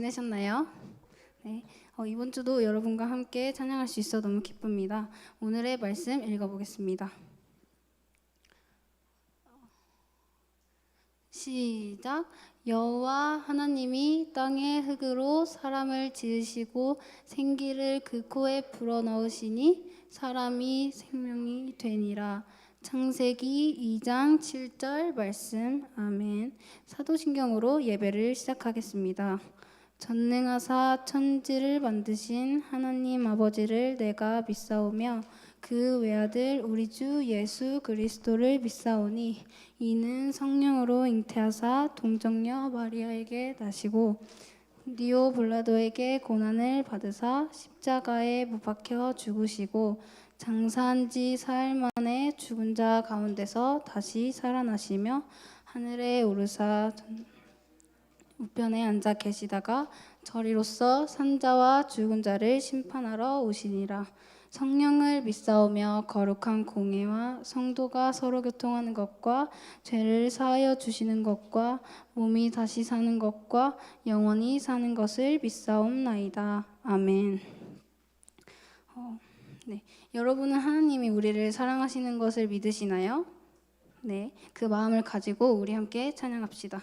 지내셨나요? 네, 이번 주도 여러분과 함께 찬양할 수 있어 너무 기쁩니다. 오늘의 말씀 읽어보겠습니다. 시작. 여호와 하나님이 땅의 흙으로 사람을 지으시고 생기를 그 코에 불어넣으시니 사람이 생명이 되니라. 창세기 2장 7절 말씀. 아멘. 사도신경으로 예배를 시작하겠습니다. 전능하사 천지를 만드신 하나님 아버지를 내가 믿사오며 그 외아들 우리 주 예수 그리스도를 믿사오니 이는 성령으로 잉태하사 동정녀 마리아에게 나시고 본디오 빌라도에게 고난을 받으사 십자가에 못 박혀 죽으시고 장사한 지 사흘 만에 죽은 자 가운데서 다시 살아나시며 하늘에 오르사 우편에 앉아 계시다가 저리로서 산자와 죽은 자를 심판하러 오시니라. 성령을 믿사오며 거룩한 공예와 성도가 서로 교통하는 것과 죄를 사하여 주시는 것과 몸이 다시 사는 것과 영원히 사는 것을 믿사옵나이다. 아멘. 네, 여러분은 하나님이 우리를 사랑하시는 것을 믿으시나요? 네, 그 마음을 가지고 우리 함께 찬양합시다.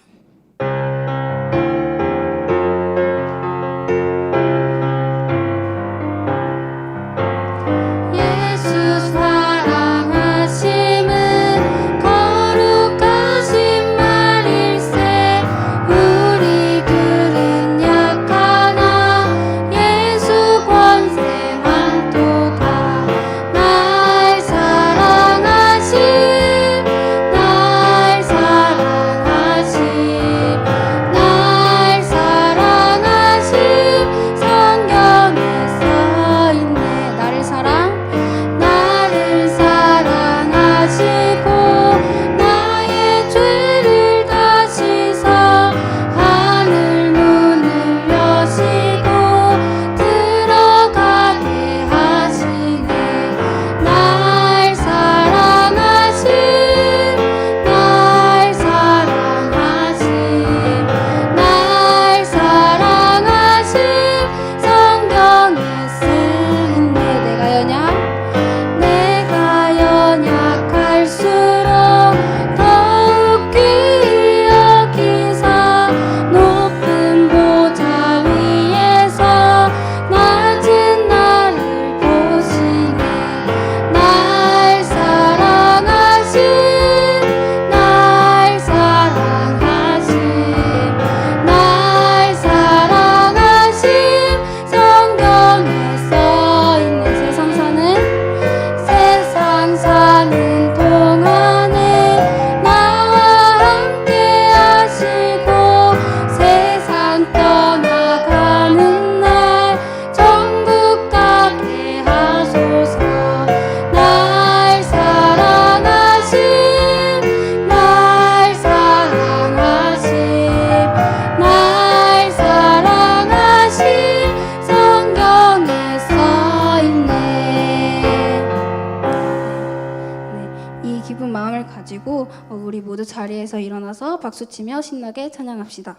우리 모두 자리에서 일어나서 박수치며 신나게 찬양합시다.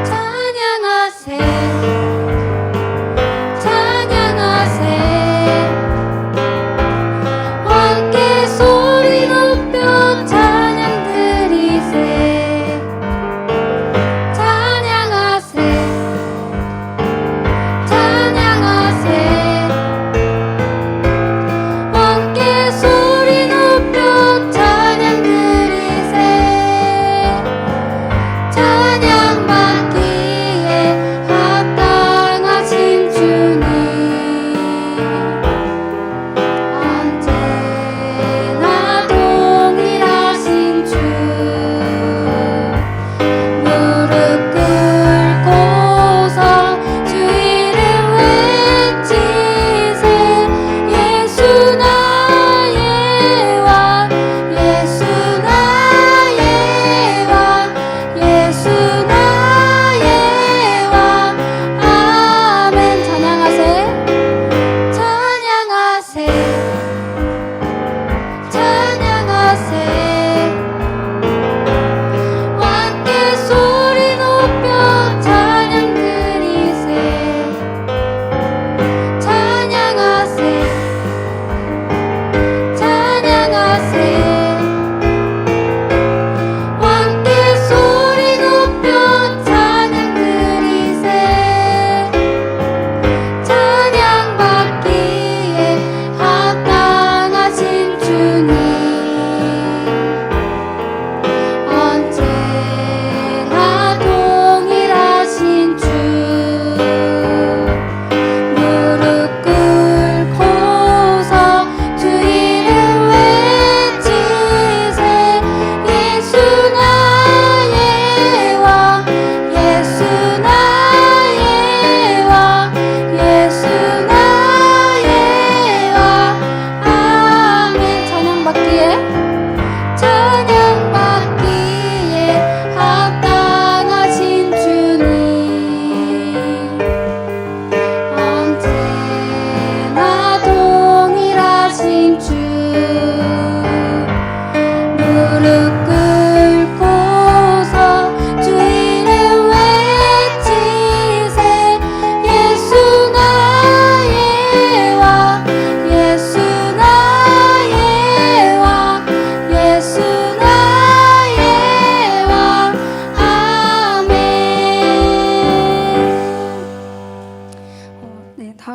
찬양하세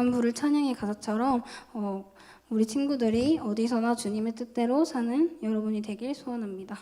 다음 부를 찬양의 가사처럼 우리 친구들이 어디서나 주님의 뜻대로 사는 여러분이 되길 소원합니다.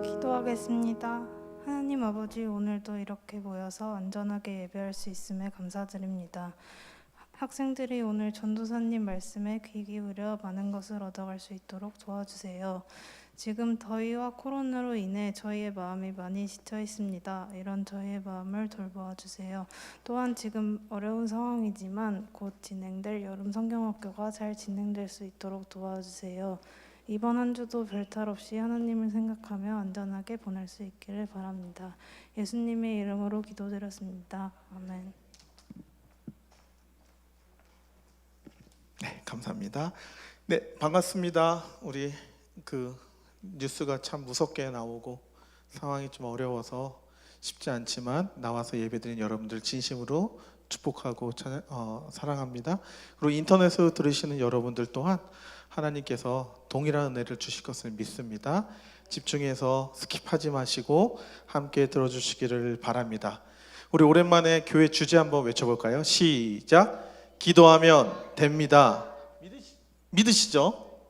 기도하겠습니다. 하나님 아버지, 오늘도 이렇게 모여서 안전하게 예배할 수 있음에 감사드립니다. 학생들이 오늘 전도사님 말씀에 귀 기울여 많은 것을 얻어갈 수 있도록 도와주세요. 지금 더위와 코로나로 인해 저희의 마음이 많이 지쳐 있습니다. 이런 저희의 마음을 돌보아 주세요. 또한 지금 어려운 상황이지만 곧 진행될 여름 성경학교가 잘 진행될 수 있도록 도와주세요. 이번 한 주도 별탈 없이 하나님을 생각하며 안전하게 보낼 수 있기를 바랍니다. 예수님의 이름으로 기도드렸습니다. 아멘. 네, 감사합니다. 네, 반갑습니다. 우리 뉴스가 참 무섭게 나오고 상황이 좀 어려워서 쉽지 않지만 나와서 예배드린 여러분들 진심으로 축복하고 사랑합니다. 그리고 인터넷으로 들으시는 여러분들 또한 하나님께서 동일한 은혜를 주실 것을 믿습니다. 집중해서 스킵하지 마시고 함께 들어주시기를 바랍니다. 우리 오랜만에 교회 주제 한번 외쳐볼까요? 시작! 기도하면 됩니다. 믿으시죠?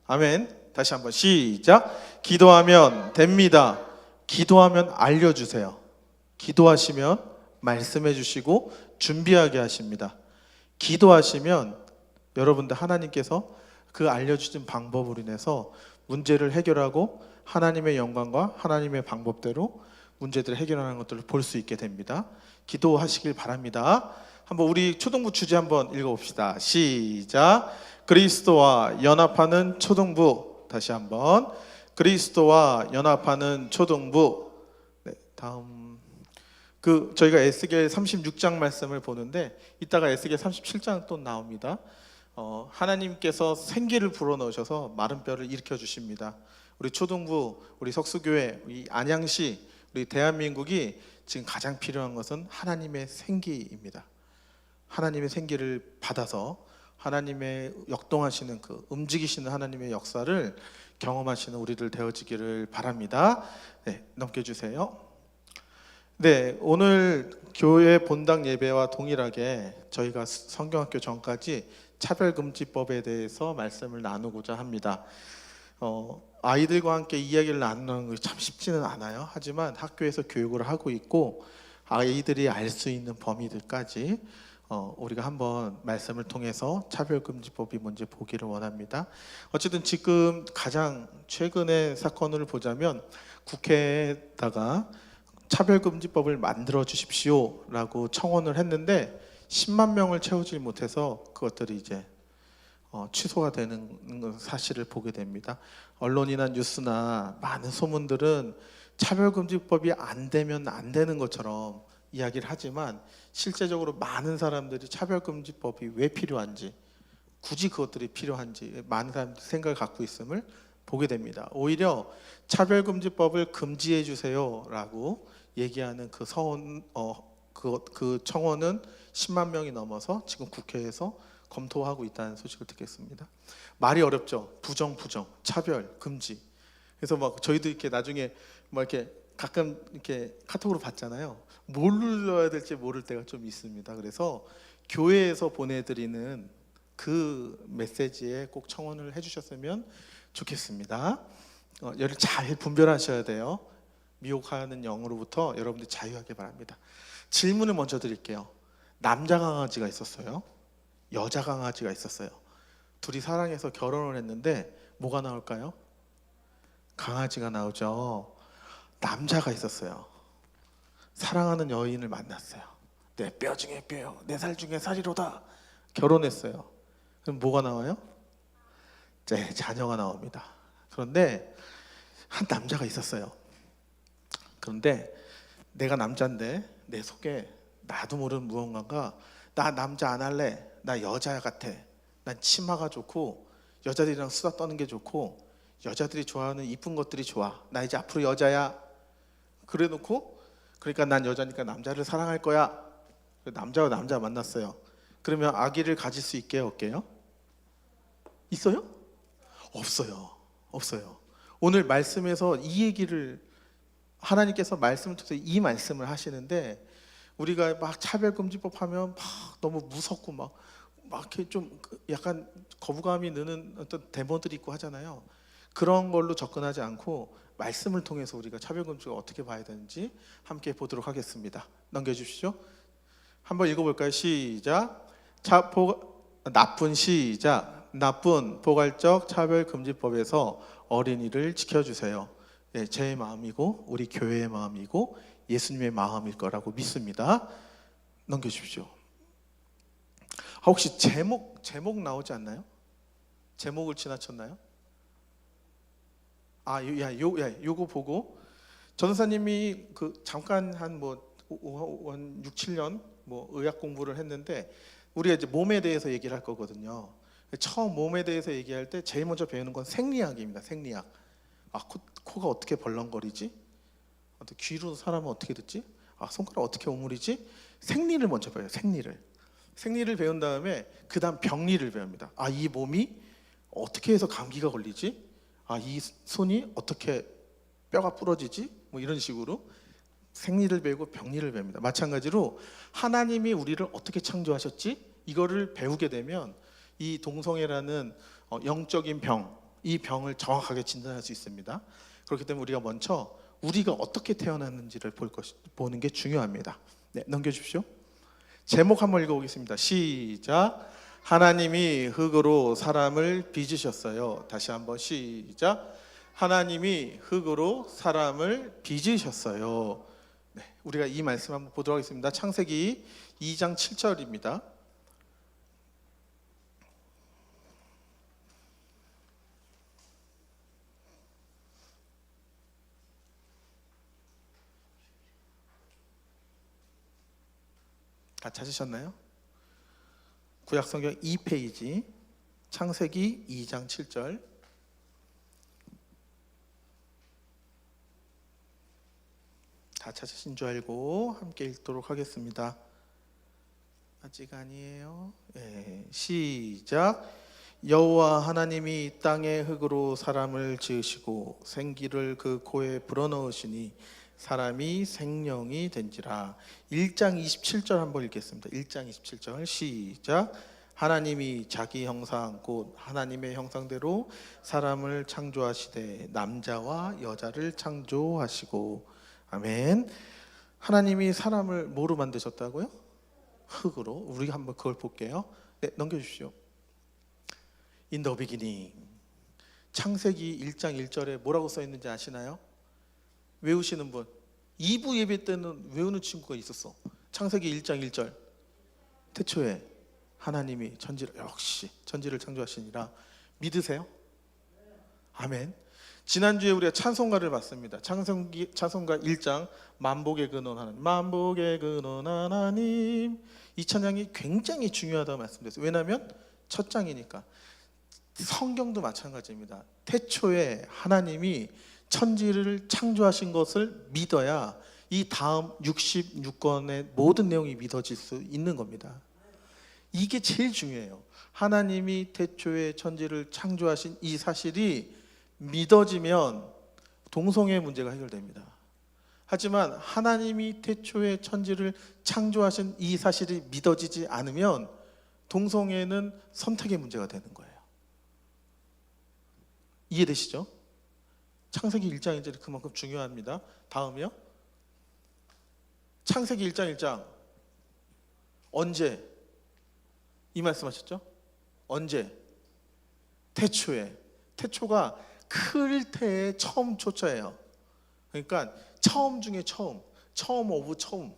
아멘. 다시 한번 시작! 기도하면 됩니다. 기도하면 알려주세요. 기도하시면 말씀해 주시고 준비하게 하십니다. 기도하시면 여러분들 하나님께서 그 알려주신 방법으로 인해서 문제를 해결하고 하나님의 영광과 하나님의 방법대로 문제들을 해결하는 것들을 볼 수 있게 됩니다. 기도하시길 바랍니다. 한번 우리 초등부 주제 한번 읽어봅시다. 시작! 그리스도와 연합하는 초등부. 다시 한번 그리스도와 연합하는 초등부. 네, 다음 저희가 에스겔 36장 말씀을 보는데 이따가 에스겔 37장 또 나옵니다. 하나님께서 생기를 불어넣으셔서 마른 뼈를 일으켜 주십니다. 우리 초등부, 우리 석수교회, 우리 안양시, 우리 대한민국이 지금 가장 필요한 것은 하나님의 생기입니다. 하나님의 생기를 받아서 하나님의 역동하시는 움직이시는 하나님의 역사를 경험하시는 우리들 되어지기를 바랍니다. 네, 넘겨주세요. 네, 오늘 교회 본당 예배와 동일하게 저희가 성경학교 전까지 차별금지법에 대해서 말씀을 나누고자 합니다. 아이들과 함께 이야기를 나누는 것이 참 쉽지는 않아요. 하지만 학교에서 교육을 하고 있고 아이들이 알 수 있는 범위들까지 우리가 한번 말씀을 통해서 차별금지법이 뭔지 보기를 원합니다. 어쨌든 지금 가장 최근의 사건을 보자면 국회에다가 차별금지법을 만들어 주십시오 라고 청원을 했는데 10만 명을 채우지 못해서 그것들이 이제 취소가 되는 사실을 보게 됩니다. 언론이나 뉴스나 많은 소문들은 차별금지법이 안 되면 안 되는 것처럼 이야기를 하지만 실제적으로 많은 사람들이 차별금지법이 왜 필요한지, 굳이 그것들이 필요한지 많은 사람들이 생각을 갖고 있음을 보게 됩니다. 오히려 차별금지법을 금지해 주세요라고 얘기하는 그 청원은 10만 명이 넘어서 지금 국회에서 검토하고 있다는 소식을 듣겠습니다. 말이 어렵죠. 부정, 차별, 금지. 그래서 막 저희도 이렇게 나중에 막 이렇게 가끔 이렇게 카톡으로 받잖아요. 뭘 눌러야 될지 모를 때가 좀 있습니다. 그래서 교회에서 보내드리는 그 메시지에 꼭 청원을 해주셨으면 좋겠습니다. 이를 잘 분별하셔야 돼요. 미혹하는 영으로부터 여러분들이 자유하게 바랍니다. 질문을 먼저 드릴게요. 남자 강아지가 있었어요. 여자 강아지가 있었어요. 둘이 사랑해서 결혼을 했는데 뭐가 나올까요? 강아지가 나오죠. 남자가 있었어요. 사랑하는 여인을 만났어요. 내 뼈 중에 뼈요, 내 살 중에 살이로다. 결혼했어요. 그럼 뭐가 나와요? 자녀가 나옵니다. 그런데 한 남자가 있었어요. 그런데 내가 남자인데 내 속에 나도 모르는 무언가가 나 남자 안 할래, 나 여자 같아, 난 치마가 좋고 여자들이랑 수다 떠는 게 좋고 여자들이 좋아하는 이쁜 것들이 좋아, 나 이제 앞으로 여자야. 그래 놓고 그러니까 난 여자니까 남자를 사랑할 거야. 남자와 남자 만났어요. 그러면 아기를 가질 수 있게 없게요? 있어요? 없어요. 오늘 말씀에서 이 얘기를 하나님께서 말씀을 통해서 이 말씀을 하시는데 우리가 막 차별금지법 하면 막 너무 무섭고 막 이렇게 좀 약간 거부감이 느는 어떤 데모들이 있고 하잖아요. 그런 걸로 접근하지 않고 말씀을 통해서 우리가 차별금지를 어떻게 봐야 되는지 함께 보도록 하겠습니다. 넘겨주시죠. 한번 읽어볼까요? 시작. 나쁜 포괄적 차별금지법에서 어린이를 지켜주세요. 네, 제 마음이고 우리 교회의 마음이고 예수님의 마음일 거라고 믿습니다. 넘겨주십시오. 혹시 제목 나오지 않나요? 제목을 지나쳤나요? 요거 보고 전도사님이 잠깐 한 6, 7년 의학 공부를 했는데 우리가 이제 몸에 대해서 얘기를 할 거거든요. 처음 몸에 대해서 얘기할 때 제일 먼저 배우는 건 생리학입니다. 생리학. 코가 어떻게 벌렁거리지? 귀로 사람은 어떻게 듣지? 손가락 어떻게 오므리지? 생리를 먼저 배워요. 생리를 배운 다음에 그 다음 병리를 배웁니다. 이 몸이 어떻게 해서 감기가 걸리지? 이 손이 어떻게 뼈가 부러지지? 이런 식으로 생리를 배우고 병리를 배웁니다. 마찬가지로 하나님이 우리를 어떻게 창조하셨지? 이거를 배우게 되면 이 동성애라는 영적인 병, 이 병을 정확하게 진단할 수 있습니다. 그렇기 때문에 우리가 먼저 우리가 어떻게 태어났는지를 보는 게 중요합니다. 네, 넘겨주십시오. 제목 한번 읽어보겠습니다. 시작. 하나님이 흙으로 사람을 빚으셨어요. 다시 한번 시작. 하나님이 흙으로 사람을 빚으셨어요. 네, 우리가 이 말씀 한번 보도록 하겠습니다. 창세기 2장 7절입니다. 다 찾으셨나요? 구약성경 2페이지 창세기 2장 7절. 다 찾으신 줄 알고 함께 읽도록 하겠습니다. 아직 아니에요. 시작. 여호와 하나님이 땅의 흙으로 사람을 지으시고 생기를 그 코에 불어넣으시니 사람이 생명이 된지라. 1장 27절 한번 읽겠습니다. 1장 27절 시작. 하나님이 자기 형상 곧 하나님의 형상대로 사람을 창조하시되 남자와 여자를 창조하시고. 아멘. 하나님이 사람을 뭐로 만드셨다고요? 흙으로. 우리 한번 그걸 볼게요. 네, 넘겨주십시오. In the beginning. 창세기 1장 1절에 뭐라고 써 있는지 아시나요? 외우시는 분. 2부 예배 때는 외우는 친구가 있었어. 창세기 1장 1절. 태초에 하나님이 역시 천지를 창조하시니라. 믿으세요? 아멘. 지난주에 우리가 찬송가를 봤습니다. 찬송가 1장 만복의 근원 하나님, 만복의 근원 하나님. 이 찬양이 굉장히 중요하다고 말씀드렸어요. 왜냐하면 첫 장이니까. 성경도 마찬가지입니다. 태초에 하나님이 천지를 창조하신 것을 믿어야 이 다음 66권의 모든 내용이 믿어질 수 있는 겁니다. 이게 제일 중요해요. 하나님이 태초에 천지를 창조하신 이 사실이 믿어지면 동성애의 문제가 해결됩니다. 하지만 하나님이 태초에 천지를 창조하신 이 사실이 믿어지지 않으면 동성애는 선택의 문제가 되는 거예요. 이해되시죠? 창세기 1장 1절이 그만큼 중요합니다. 다음이요. 창세기 1장 1장 언제 이 말씀하셨죠? 언제? 태초에. 태초가 클 때의 처음 초자예요. 그러니까 처음 중에 처음, 처음 오브 처음,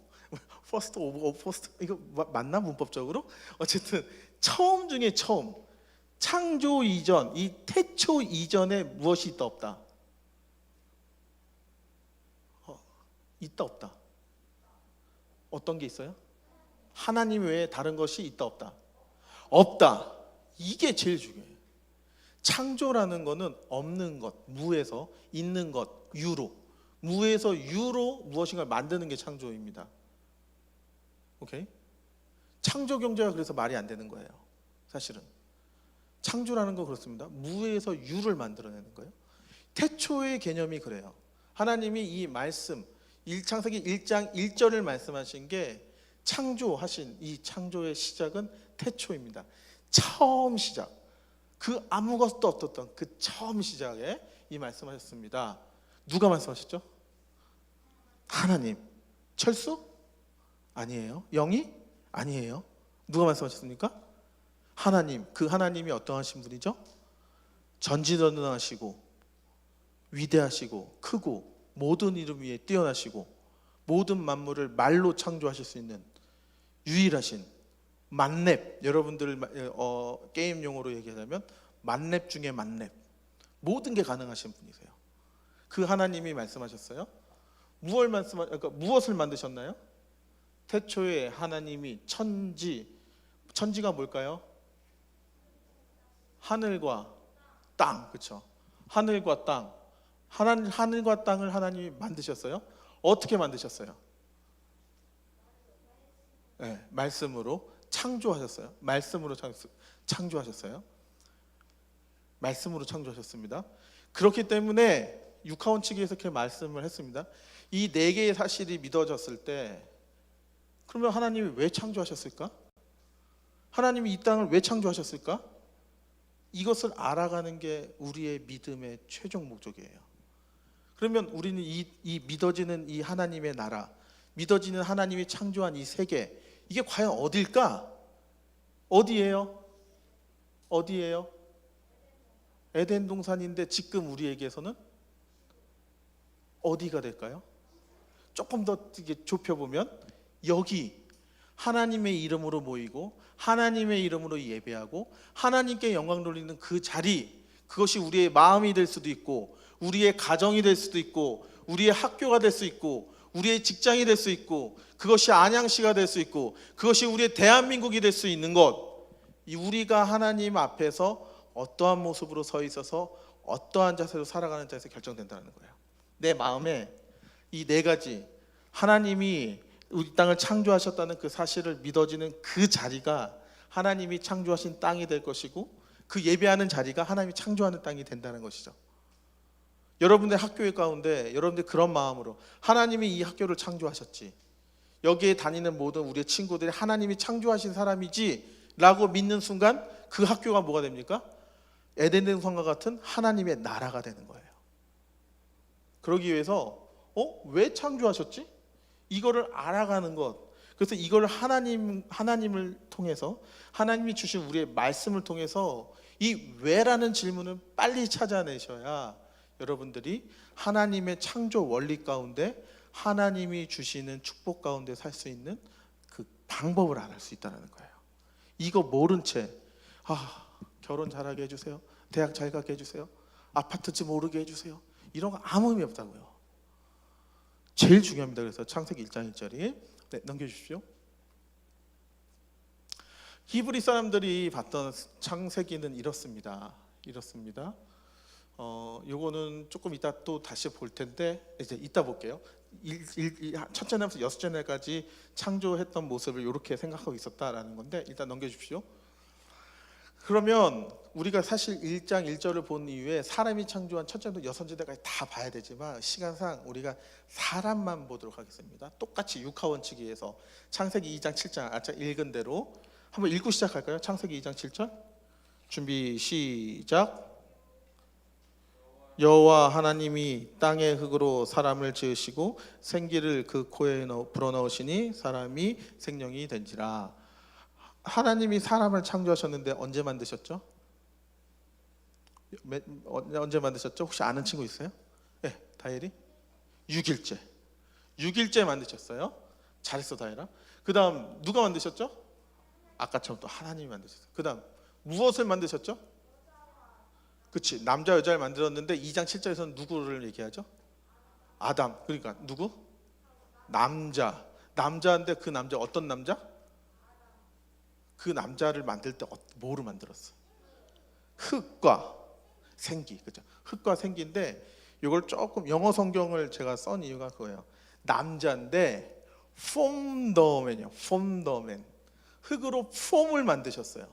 퍼스트 오브 퍼스트. 이거 맞나 문법적으로? 어쨌든 처음 중에 처음. 창조 이전, 이 태초 이전에 무엇이 있다 없다? 있다 없다. 어떤 게 있어요? 하나님 외에 다른 것이 있다 없다? 없다. 이게 제일 중요해요. 창조라는 거는 없는 것, 무에서 있는 것, 유로. 무에서 유로 무엇인가를 만드는 게 창조입니다. 오케이? 창조 경제가 그래서 말이 안 되는 거예요. 사실은. 창조라는 건 그렇습니다. 무에서 유를 만들어내는 거예요. 태초의 개념이 그래요. 하나님이 이 말씀, 창세기 1장 1절을 말씀하신 게 창조하신 이 창조의 시작은 태초입니다. 처음 시작. 그 아무것도 없었던 그 처음 시작에 이 말씀하셨습니다. 누가 말씀하셨죠? 하나님. 철수? 아니에요. 영이? 아니에요. 누가 말씀하셨습니까? 하나님. 그 하나님이 어떠하신 분이죠? 전지전능하시고 위대하시고 크고 모든 이름 위에 뛰어나시고 모든 만물을 말로 창조하실 수 있는 유일하신 만렙. 여러분들 게임 용어로 얘기하자면 만렙 중에 만렙. 모든 게 가능하신 분이세요. 그 하나님이 말씀하셨어요. 그러니까 무엇을 만드셨나요? 태초에 하나님이 천지가 뭘까요? 하늘과 땅, 그렇죠? 하늘과 땅. 하늘과 땅을 하나님이 만드셨어요. 어떻게 만드셨어요? 네, 말씀으로 창조하셨어요. 말씀으로 창조하셨어요. 말씀으로 창조하셨습니다. 그렇기 때문에 육하원 측에서 이렇게 말씀을 했습니다. 이 네 개의 사실이 믿어졌을 때 그러면 하나님이 왜 창조하셨을까? 하나님이 이 땅을 왜 창조하셨을까? 이것을 알아가는 게 우리의 믿음의 최종 목적이에요. 그러면 우리는 이 믿어지는 이 하나님의 나라, 믿어지는 하나님이 창조한 이 세계, 이게 과연 어딜까? 어디예요? 어디예요? 에덴 동산인데 지금 우리에게서는 어디가 될까요? 조금 더 좁혀보면 여기 하나님의 이름으로 모이고 하나님의 이름으로 예배하고 하나님께 영광 돌리는 그 자리, 그것이 우리의 마음이 될 수도 있고 우리의 가정이 될 수도 있고 우리의 학교가 될 수 있고 우리의 직장이 될 수 있고, 그것이 안양시가 될 수 있고, 그것이 우리의 대한민국이 될 수 있는 것, 이 우리가 하나님 앞에서 어떠한 모습으로 서 있어서 어떠한 자세로 살아가는 자에서 결정된다는 거예요. 내 마음에 이 네 가지, 하나님이 우리 땅을 창조하셨다는 그 사실을 믿어지는 그 자리가 하나님이 창조하신 땅이 될 것이고, 그 예배하는 자리가 하나님이 창조하는 땅이 된다는 것이죠. 여러분들 학교의 가운데 여러분들 그런 마음으로 하나님이 이 학교를 창조하셨지, 여기에 다니는 모든 우리의 친구들이 하나님이 창조하신 사람이지 라고 믿는 순간 그 학교가 뭐가 됩니까? 에덴 동산과 같은 하나님의 나라가 되는 거예요. 그러기 위해서 왜 창조하셨지? 이거를 알아가는 것. 그래서 이걸 하나님을 통해서, 하나님이 주신 우리의 말씀을 통해서 이 왜라는 질문을 빨리 찾아내셔야 여러분들이 하나님의 창조 원리 가운데, 하나님이 주시는 축복 가운데 살 수 있는 그 방법을 알을 수 있다는 거예요. 이거 모른 채 결혼 잘하게 해주세요, 대학 잘 가게 해주세요, 아파트 집 오르게 해주세요, 이런 거 아무 의미 없다고요. 제일 중요합니다. 그래서 창세기 1장 1절이 넘겨주십시오. 히브리 사람들이 봤던 창세기는 이렇습니다. 요거는 조금 이따 또 다시 볼 텐데 이제 이따 볼게요. 첫째 날부터 여섯째 날까지 창조했던 모습을 이렇게 생각하고 있었다라는 건데 일단 넘겨주십시오. 그러면 우리가 사실 1장 1절을 본 이후에 사람이 창조한 첫째부터 여섯째 날까지 다 봐야 되지만 시간상 우리가 사람만 보도록 하겠습니다. 똑같이 육하원칙에서 창세기 2장 7장 아까 읽은 대로 한번 읽고 시작할까요? 창세기 2장 7절 준비 시작. 여호와 하나님이 땅의 흙으로 사람을 지으시고 생기를 그 코에 불어넣으시니 사람이 생명이 된지라. 하나님이 사람을 창조하셨는데 언제 만드셨죠? 언제 만드셨죠? 혹시 아는 친구 있어요? 네, 다혜리? 6일째 만드셨어요. 잘했어 다혜라. 그 다음 누가 만드셨죠? 아까처럼 또 하나님이 만드셨어요. 그 다음 무엇을 만드셨죠? 그치, 남자 여자를 만들었는데 2장 7절에서는 누구를 얘기하죠? 아담. 그러니까 누구? 남자인데 그 남자 어떤 남자? 그 남자를 만들 때 뭐로 만들었어? 흙과 생기. 그죠? 흙과 생기인데 이걸 조금 영어 성경을 제가 쓴 이유가 그거예요. 남자인데 form the man이요. form the man. 흙으로 폼을 만드셨어요.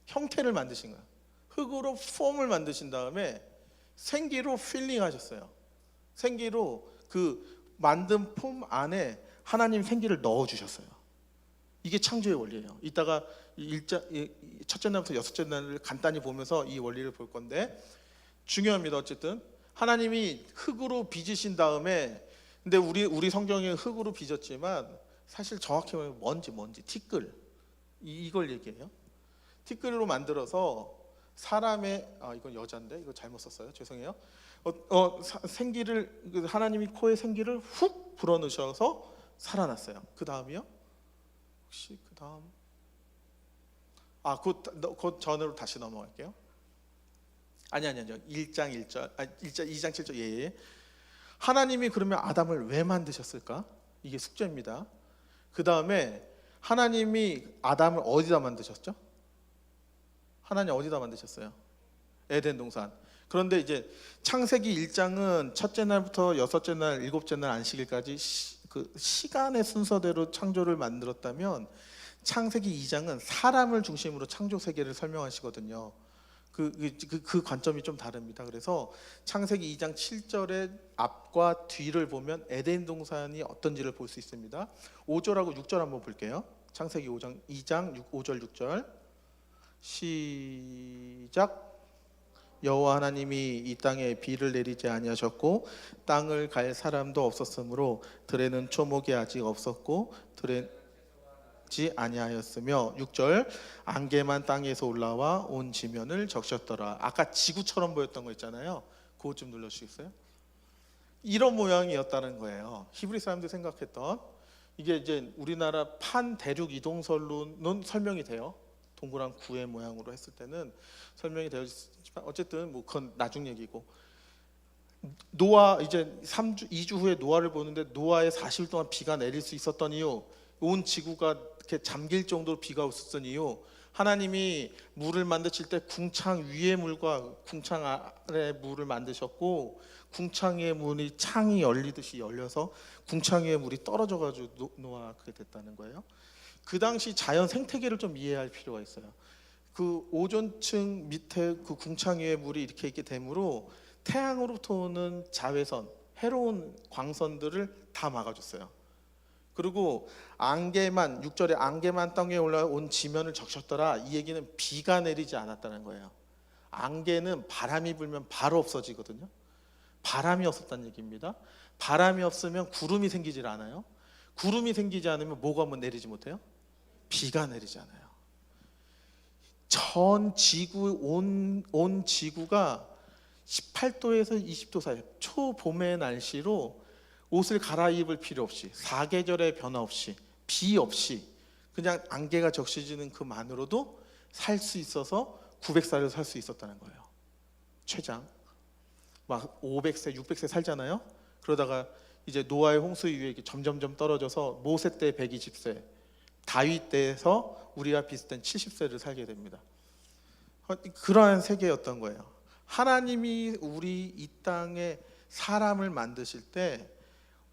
형태를 만드신 거예요. 흙으로 폼을 만드신 다음에 생기로 필링 하셨어요. 생기로 그 만든 폼 안에 하나님 생기를 넣어 주셨어요. 이게 창조의 원리예요. 이따가 첫째 날부터 여섯째 날을 간단히 보면서 이 원리를 볼 건데 중요합니다. 어쨌든 하나님이 흙으로 빚으신 다음에, 근데 우리 성경에 흙으로 빚었지만 사실 정확히 말하면 먼지 티끌, 이걸 얘기해요. 티끌로 만들어서 사람의 이건 여자인데 이거 잘못 썼어요. 죄송해요. 생기를 하나님이 코에 생기를 훅 불어넣으셔서 살아났어요. 그 다음이요? 혹시 그 다음 그 전으로 다시 넘어갈게요. 아니요. 1장 1절 2장 7절 예. 하나님이 그러면 아담을 왜 만드셨을까? 이게 숙제입니다. 그 다음에 하나님이 아담을 어디다 만드셨죠? 하나님 어디다 만드셨어요? 에덴 동산. 그런데 이제 창세기 1장은 첫째 날부터 여섯째 날, 일곱째 날 안식일까지 그 시간의 순서대로 창조를 만들었다면 창세기 2장은 사람을 중심으로 창조 세계를 설명하시거든요. 그 관점이 좀 다릅니다. 그래서 창세기 2장 7절의 앞과 뒤를 보면 에덴 동산이 어떤지를 볼 수 있습니다. 5절하고 6절 한번 볼게요. 창세기 2장 5절 6절 시작. 여호와 하나님이 이 땅에 비를 내리지 아니하셨고 땅을 갈 사람도 없었으므로 들에는 초목이 아직 없었고 들에지 아니하였으며 6절 안개만 땅에서 올라와 온 지면을 적셨더라. 아까 지구처럼 보였던 거 있잖아요. 그거 좀 눌러주시겠어요? 이런 모양이었다는 거예요. 히브리 사람들이 생각했던 이게 이제 우리나라 판 대륙 이동설로는 설명이 돼요. 동그란 구의 모양으로 했을 때는 설명이 되어 있지만 어쨌든 뭐 그건 나중 얘기고, 노아 이제 2주 후에 노아를 보는데 노아의 40일 동안 비가 내릴 수 있었던 이유, 온 지구가 이렇게 잠길 정도로 비가 없었던 이유, 하나님이 물을 만드실 때 궁창 위의 물과 궁창 아래 물을 만드셨고 궁창 위의 문이 창이 열리듯이 열려서 궁창 위의 물이 떨어져 가지고 노아가 그게 됐다는 거예요. 그 당시 자연 생태계를 좀 이해할 필요가 있어요. 그 오존층 밑에 그 궁창 위의 물이 이렇게 있게 되므로 태양으로부터 오는 자외선, 해로운 광선들을 다 막아줬어요. 그리고 안개만 6절에 안개만 땅에 올라온 지면을 적셨더라. 이 얘기는 비가 내리지 않았다는 거예요. 안개는 바람이 불면 바로 없어지거든요. 바람이 없었다는 얘기입니다. 바람이 없으면 구름이 생기질 않아요. 구름이 생기지 않으면 뭐가 뭐 내리지 못해요? 비가 내리지 않아요. 전 지구 온 지구가 18도에서 20도 사이 초봄의 날씨로 옷을 갈아입을 필요 없이 사계절의 변화 없이 비 없이 그냥 안개가 적셔지는 그만으로도 살 수 있어서 900살을 살 수 있었다는 거예요. 최장 막 500세 600세 살잖아요. 그러다가 이제 노아의 홍수 이후에 점점점 떨어져서 모세 때 120세, 다윗 때에서 우리와 비슷한 70세를 살게 됩니다. 그러한 세계였던 거예요. 하나님이 우리 이 땅에 사람을 만드실 때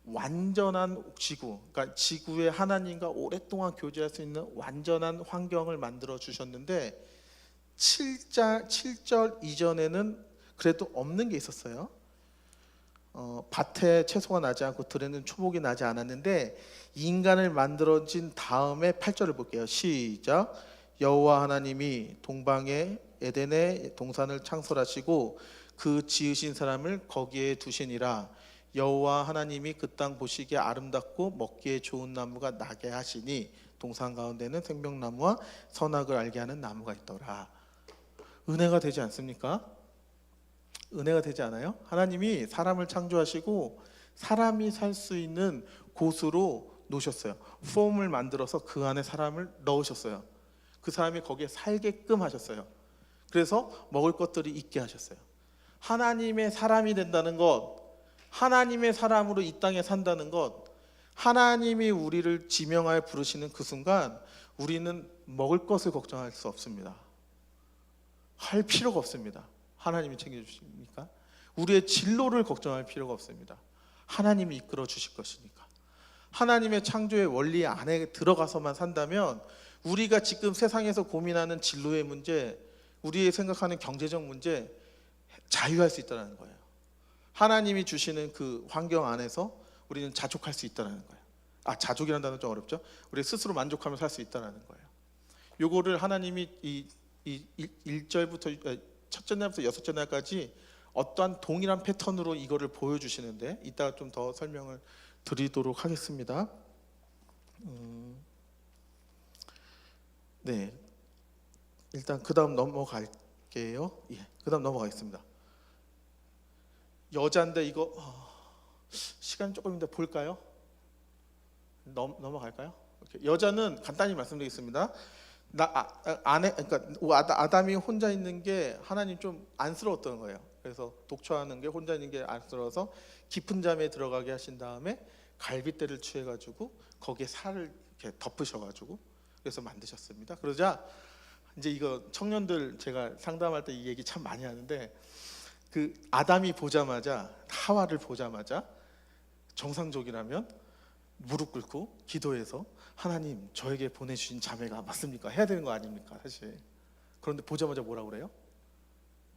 완전한 지구, 그러니까 지구에 하나님과 오랫동안 교제할 수 있는 완전한 환경을 만들어 주셨는데 7절 이전에는 그래도 없는 게 있었어요. 밭에 채소가 나지 않고 들에는 초목이 나지 않았는데 인간을 만들어진 다음에 8절을 볼게요. 시작. 여호와 하나님이 동방에 에덴의 동산을 창설하시고 그 지으신 사람을 거기에 두시니라. 여호와 하나님이 그 땅 보시기에 아름답고 먹기에 좋은 나무가 나게 하시니 동산 가운데는 생명나무와 선악을 알게 하는 나무가 있더라. 은혜가 되지 않습니까? 은혜가 되지 않아요? 하나님이 사람을 창조하시고 사람이 살 수 있는 곳으로 놓으셨어요. 폼을 만들어서 그 안에 사람을 넣으셨어요. 그 사람이 거기에 살게끔 하셨어요. 그래서 먹을 것들이 있게 하셨어요. 하나님의 사람이 된다는 것, 하나님의 사람으로 이 땅에 산다는 것, 하나님이 우리를 지명하여 부르시는 그 순간 우리는 먹을 것을 걱정할 수 없습니다. 할 필요가 없습니다. 하나님이 챙겨주시니까. 우리의 진로를 걱정할 필요가 없습니다. 하나님이 이끌어 주실 것이니까. 하나님의 창조의 원리 안에 들어가서만 산다면 우리가 지금 세상에서 고민하는 진로의 문제, 우리의 생각하는 경제적 문제 자유할 수 있다는 거예요. 하나님이 주시는 그 환경 안에서 우리는 자족할 수 있다는 거예요. 자족이라는 단어는 좀 어렵죠. 우리 스스로 만족하며 살 수 있다는 거예요. 요거를 하나님이 이 1절부터 첫째 날부터 여섯째 날까지 어떠한 동일한 패턴으로 이거를 보여주시는데 이따가 좀 더 설명을 드리도록 하겠습니다. 네, 일단 그 다음 넘어갈게요. 예, 그 다음 넘어가겠습니다. 여자인데 이거 시간 조금인데 볼까요? 넘어갈까요? 이렇게. 여자는 간단히 말씀드리겠습니다. 그러니까 아담이 혼자 있는 게 하나님 좀 안쓰러웠던 거예요. 그래서 독초하는 게 혼자 있는 게 안쓰러워서 깊은 잠에 들어가게 하신 다음에 갈빗대를 취해가지고 거기에 살을 이렇게 덮으셔가지고 그래서 만드셨습니다. 그러자 이제 이거 청년들 제가 상담할 때 이 얘기 참 많이 하는데 그 아담이 보자마자 하와를 보자마자 정상적이라면 무릎 꿇고 기도해서 하나님 저에게 보내주신 자매가 맞습니까? 해야 되는 거 아닙니까? 사실. 그런데 보자마자 뭐라 그래요?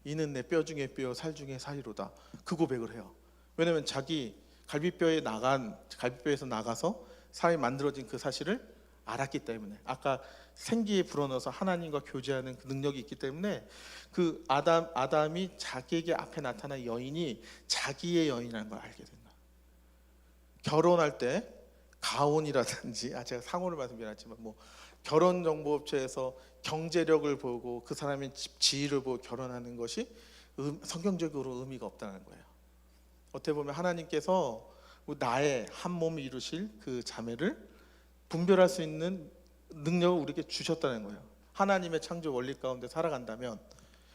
이는 내 뼈 중에 뼈 살 중에 살이로다. 그 고백을 해요. 왜냐하면 자기 갈비뼈에서 나가서 살이 만들어진 그 사실을 알았기 때문에 아까 생기에 불어넣어서 하나님과 교제하는 그 능력이 있기 때문에 그 아담이 자기에게 앞에 나타난 여인이 자기의 여인이라는 걸 알게 된다. 결혼할 때 가온이라든지 제가 상호를 말씀드렸지만 뭐 결혼 정보업체에서 경제력을 보고 그 사람의 지위를 보고 결혼하는 것이 성경적으로 의미가 없다는 거예요. 어떻게 보면 하나님께서 나의 한 몸을 이루실 그 자매를 분별할 수 있는 능력을 우리에게 주셨다는 거예요. 하나님의 창조 원리 가운데 살아간다면.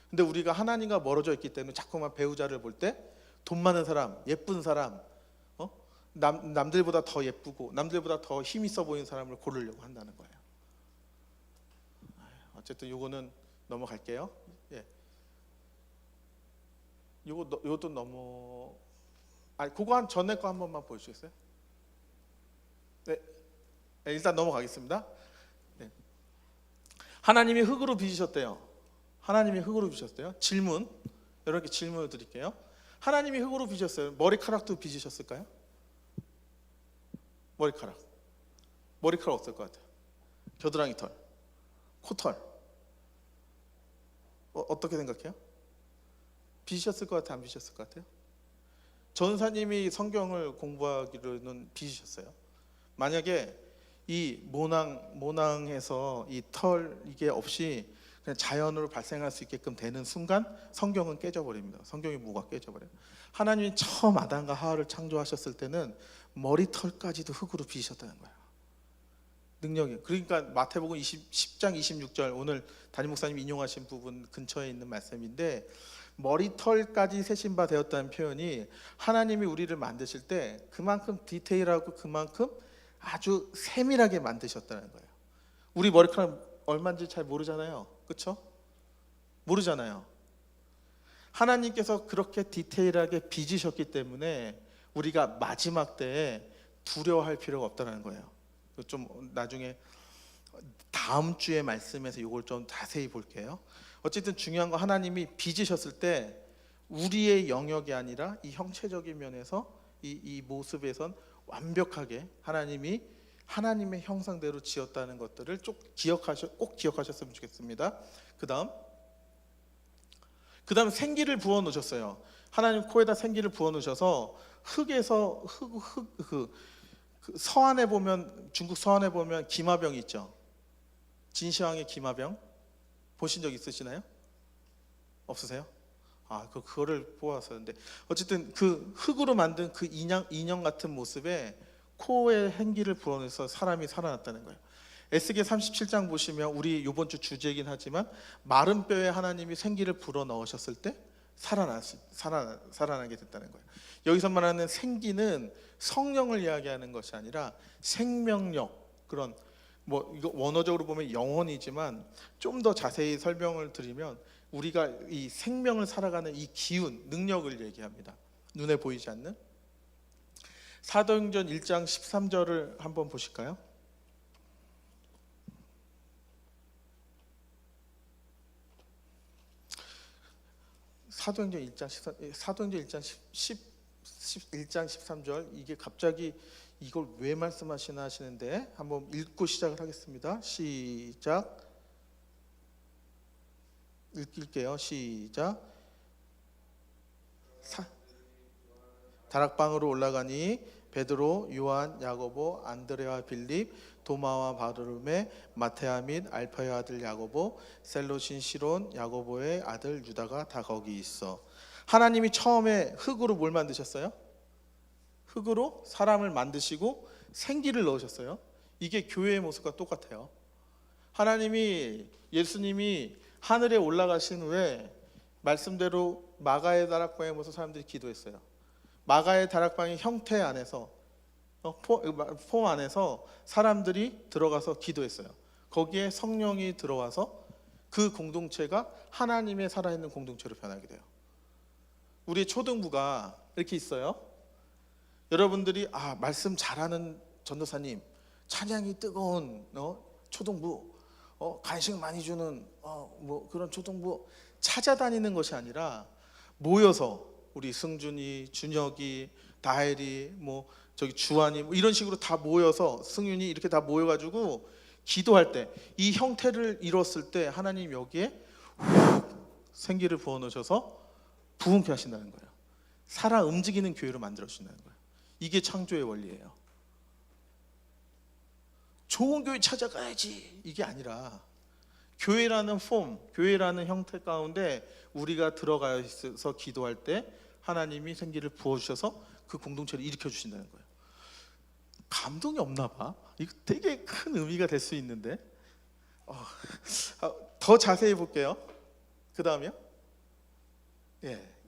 근데 우리가 하나님과 멀어져 있기 때문에 자꾸만 배우자를 볼 때 돈 많은 사람, 예쁜 사람, 남들보다 더 예쁘고 남들보다 더 힘 있어 보이는 사람을 고르려고 한다는 거예요. 어쨌든 요거는 넘어갈게요. 예. 요것도 너무 그거 한 전에 거 한 번만 보여주시겠어요? 네. 네, 일단 넘어가겠습니다. 네. 하나님이 흙으로 빚으셨대요. 하나님이 흙으로 빚으셨대요. 질문, 여러분께 질문을 드릴게요. 하나님이 흙으로 빚으셨어요. 머리카락도 빚으셨을까요? 머리카락 없을 것 같아요. 겨드랑이 털, 코털. 어떻게 생각해요? 빚으셨을 것 같아요? 안 빚으셨을 것 같아요? 전사님이 성경을 공부하기로는 빚으셨어요. 만약에 이 모낭에서 이 털 이게 없이 그냥 자연으로 발생할 수 있게끔 되는 순간 성경은 깨져버립니다. 성경의 무가 깨져버려요. 하나님이 처음 아담과 하와를 창조하셨을 때는 머리털까지도 흙으로 빚으셨다는 거예요. 능력이. 그러니까 마태복음 10장 26절 오늘 담임 목사님 인용하신 부분 근처에 있는 말씀인데 머리털까지 세신 바 되었다는 표현이 하나님이 우리를 만드실 때 그만큼 디테일하고 그만큼 아주 세밀하게 만드셨다는 거예요. 우리 머리카락 얼마인지 잘 모르잖아요. 그렇죠? 모르잖아요. 하나님께서 그렇게 디테일하게 빚으셨기 때문에 우리가 마지막 때에 두려워할 필요가 없다는 거예요. 좀 나중에 다음 주에 말씀에서 이걸 좀 자세히 볼게요. 어쨌든 중요한 건 하나님이 빚으셨을 때 우리의 영역이 아니라 이 형체적인 면에서 이 모습에선 완벽하게 하나님이 하나님의 형상대로 지었다는 것들을 꼭 기억하셨으면 좋겠습니다. 그다음 생기를 부어 놓으셨어요. 하나님 코에다 생기를 부어 놓으셔서 흙에서 그 서안에 보면 중국 서안에 보면 기마병이 있죠. 진시황의 기마병 보신 적 있으시나요? 없으세요? 그거를 보았었는데 어쨌든 그 흙으로 만든 그 인형 같은 모습에 코에 행기를 불어넣어서 사람이 살아났다는 거예요. 에스겔 37장 보시면 우리 이번 주 주제이긴 하지만 마른 뼈에 하나님이 생기를 불어넣으셨을 때 살아나게 됐다는 거예요. 여기서 말하는 생기는 성령을 이야기하는 것이 아니라 생명력, 그런 이거 원어적으로 보면 영혼이지만 좀 더 자세히 설명을 드리면 우리가 이 생명을 살아가는 이 기운, 능력을 얘기합니다. 눈에 보이지 않는. 사도행전 1장 13절을 한번 보실까요? 사도행전 1장 13절 이게 갑자기 이걸 왜 말씀하시나 하시는데 한번 읽고 시작을 하겠습니다. 시작. 읽을게요. 시작. 다락방으로 올라가니 베드로, 요한, 야고보, 안드레와 빌립, 도마와 바르메, 마테아 및 알파의 아들 야고보, 셀로신 시론, 야고보의 아들 유다가 다 거기 있어. 하나님이 처음에 흙으로 뭘 만드셨어요? 흙으로 사람을 만드시고 생기를 넣으셨어요. 이게 교회의 모습과 똑같아요. 예수님이 하늘에 올라가신 후에 말씀대로 마가의 다락방에 모여서 사람들이 기도했어요. 마가의 다락방의 형태 안에서 폼 안에서 사람들이 들어가서 기도했어요. 거기에 성령이 들어와서 그 공동체가 하나님의 살아있는 공동체로 변하게 돼요. 우리 초등부가 이렇게 있어요. 여러분들이 말씀 잘하는 전도사님, 찬양이 뜨거운 초등부, 간식 많이 주는 그런 초등부 찾아다니는 것이 아니라 모여서 우리 승준이, 준혁이, 다혜리, 저기 주환이 이런 식으로 다 모여서 승윤이 이렇게 다 모여가지고 기도할 때 이 형태를 이뤘을 때 하나님 여기에 생기를 부어 넣으셔서 부흥케 하신다는 거예요. 살아 움직이는 교회로 만들어 주신다는 거예요. 이게 창조의 원리예요. 좋은 교회 찾아가야지 이게 아니라 교회라는 폼, 교회라는 형태 가운데 우리가 들어가서 기도할 때 하나님이 생기를 부어주셔서 그 공동체를 일으켜 주신다는 거예요. 감동이 없나 봐. 이거 되게 큰 의미가 될 수 있는데 더 자세히 볼게요. 그 다음이요.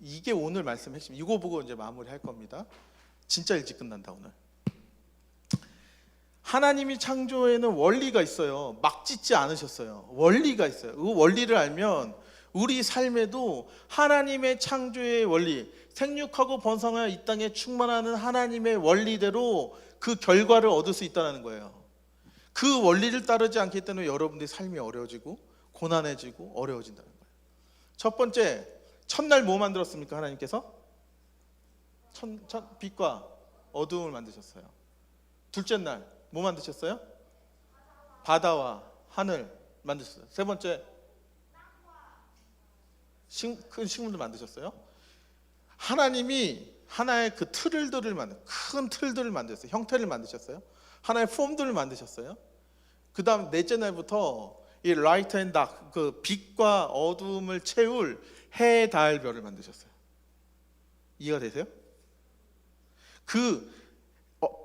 이게 오늘 말씀 핵심. 이거 보고 이제 마무리할 겁니다. 진짜 일찍 끝난다 오늘. 하나님이 창조에는 원리가 있어요. 막 짓지 않으셨어요. 원리가 있어요. 그 원리를 알면 우리 삶에도 하나님의 창조의 원리, 생육하고 번성하여 이 땅에 충만하는 하나님의 원리대로 그 결과를 얻을 수 있다는 거예요. 그 원리를 따르지 않기 때문에 여러분들의 삶이 어려워지고 고난해지고 어려워진다는 거예요. 첫 번째, 첫날 뭐 만들었습니까? 하나님께서 빛과 어두움을 만드셨어요. 둘째 날 뭐 만드셨어요? 바다와 하늘 만드셨어요. 세 번째, 큰 식물들 만드셨어요. 하나님이 하나의 그 큰 틀들을 만드셨어요. 형태를 만드셨어요. 하나의 폼들을 만드셨어요. 그 다음 넷째 날부터 이 라이트 앤 닥, 그 빛과 어두움을 채울 해, 달, 별을 만드셨어요. 이해가 되세요? 그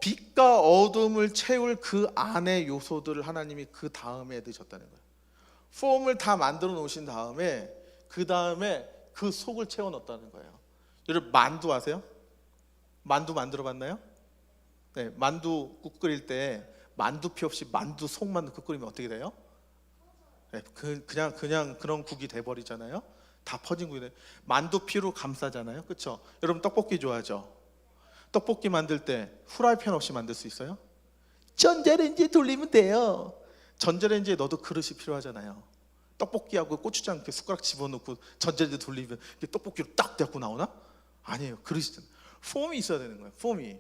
빛과 어둠을 채울 그 안의 요소들을 하나님이 그 다음에 넣으셨다는 거예요. 폼을 다 만들어 놓으신 다음에 그 다음에 그 속을 채워 넣었다는 거예요. 여러분 만두 아세요? 만두 만들어 봤나요? 네, 만두국 끓일 때 만두피 없이 만두 속만 넣고 끓이면 어떻게 돼요? 네, 그냥 그런 국이 돼 버리잖아요. 다 퍼진 국이 돼. 만두피로 감싸잖아요. 그렇죠? 여러분 떡볶이 좋아하죠? 떡볶이 만들 때 후라이팬 없이 만들 수 있어요? 전자레인지에 돌리면 돼요. 전자레인지에 넣어도 그릇이 필요하잖아요. 떡볶이하고 고추장 이렇게 숟가락 집어넣고 전자레인지에 돌리면 이게 떡볶이로 딱 되고 나오나? 아니에요. 그릇이 폼이 있어야 되는 거예요. 폼이.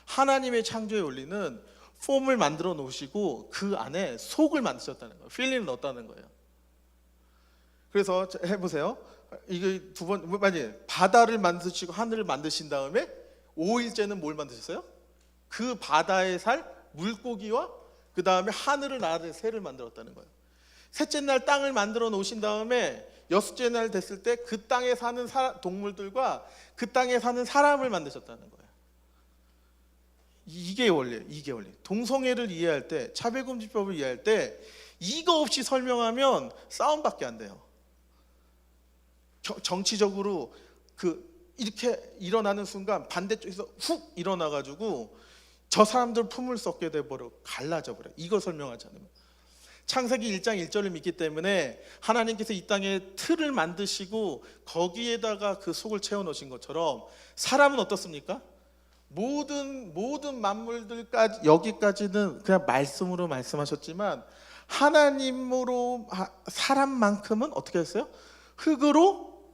하나님의 창조의 원리는 폼을 만들어 놓으시고 그 안에 속을 만드셨다는 거예요. 필링을 넣었다는 거예요. 그래서 해보세요. 이게 두 번, 만약에 바다를 만드시고 하늘을 만드신 다음에 5일째는 뭘 만드셨어요? 그 바다에 살 물고기와 그 다음에 하늘을 나는 새를 만들었다는 거예요. 셋째 날 땅을 만들어 놓으신 다음에 여섯째 날 됐을 때 그 땅에 사는 동물들과 그 땅에 사는 사람을 만드셨다는 거예요. 이게 원리예요. 이게 원리. 동성애를 이해할 때, 차별금지법을 이해할 때 이거 없이 설명하면 싸움밖에 안 돼요. 정치적으로 이렇게 일어나는 순간 반대쪽에서 훅 일어나가지고 저 사람들 품을 썩게 돼버려 갈라져 버려. 이걸 설명하지 않으면. 창세기 1장 1절을 믿기 때문에 하나님께서 이 땅에 틀을 만드시고 거기에다가 그 속을 채워 넣으신 것처럼 사람은 어떻습니까? 모든 만물들까지 여기까지는 그냥 말씀으로 말씀하셨지만 하나님으로 사람만큼은 어떻게 했어요? 흙으로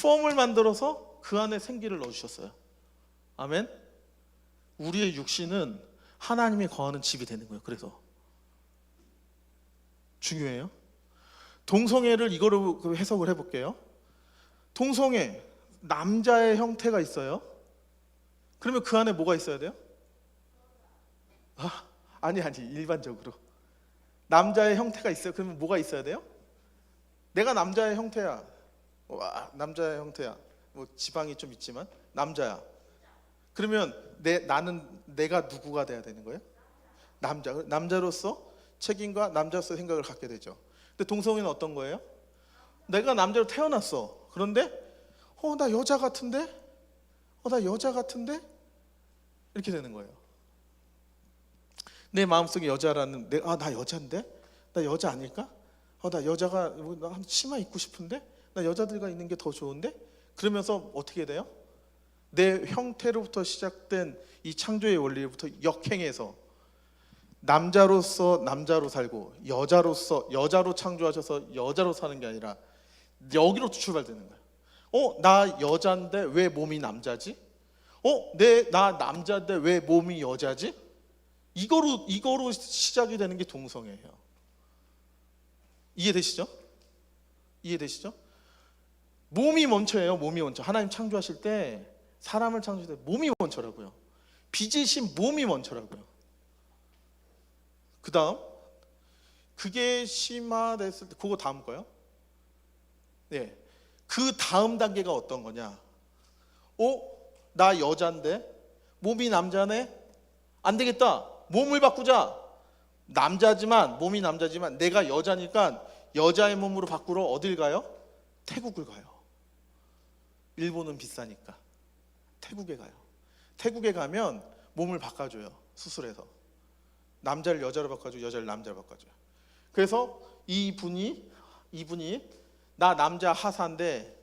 폼을 만들어서 그 안에 생기를 넣어주셨어요. 아멘. 우리의 육신은 하나님이 거하는 집이 되는 거예요. 그래서 중요해요. 동성애를 이거로 해석을 해볼게요. 동성애, 남자의 형태가 있어요. 그러면 그 안에 뭐가 있어야 돼요? 아니 일반적으로 남자의 형태가 있어요. 그러면 뭐가 있어야 돼요? 내가 남자의 형태야. 남자의 형태야. 뭐 지방이 좀 있지만 남자야. 그러면 내가 누구가 돼야 되는 거예요? 남자로서 책임과 남자로서 생각을 갖게 되죠. 근데 동성애는 어떤 거예요? 내가 남자로 태어났어. 그런데 나 여자 같은데? 나 여자 같은데? 이렇게 되는 거예요. 내 마음속에 여자라는 나 여자인데? 나 여자 아닐까? 나 여자가 나 치마 입고 싶은데? 나 여자들과 있는 게 더 좋은데? 그러면서 어떻게 돼요? 내 형태로부터 시작된 이 창조의 원리부터 역행해서 남자로서 남자로 살고 여자로서 여자로 창조하셔서 여자로 사는 게 아니라 여기로 출발되는 거예요. 나 여자인데 왜 몸이 남자지? 나 남자인데 왜 몸이 여자지? 이거로 시작이 되는 게 동성애예요. 이해되시죠? 몸이 먼저예요. 몸이 먼저. 하나님 창조하실 때 사람을 창조할 때 몸이 먼저라고요. 빚으신 몸이 먼저라고요. 그 다음 그게 심화됐을 때 그거 다음 거요. 네. 그 다음 단계가 어떤 거냐? 나 여잔데 몸이 남자네? 안 되겠다. 몸을 바꾸자. 몸이 남자지만 내가 여자니까 여자의 몸으로 바꾸러 어딜 가요? 태국을 가요. 일본은 비싸니까 태국에 가요. 태국에 가면 몸을 바꿔줘요. 수술해서 남자를 여자로 바꿔주고 여자를 남자로 바꿔줘요. 그래서 이분이 나 남자 하사인데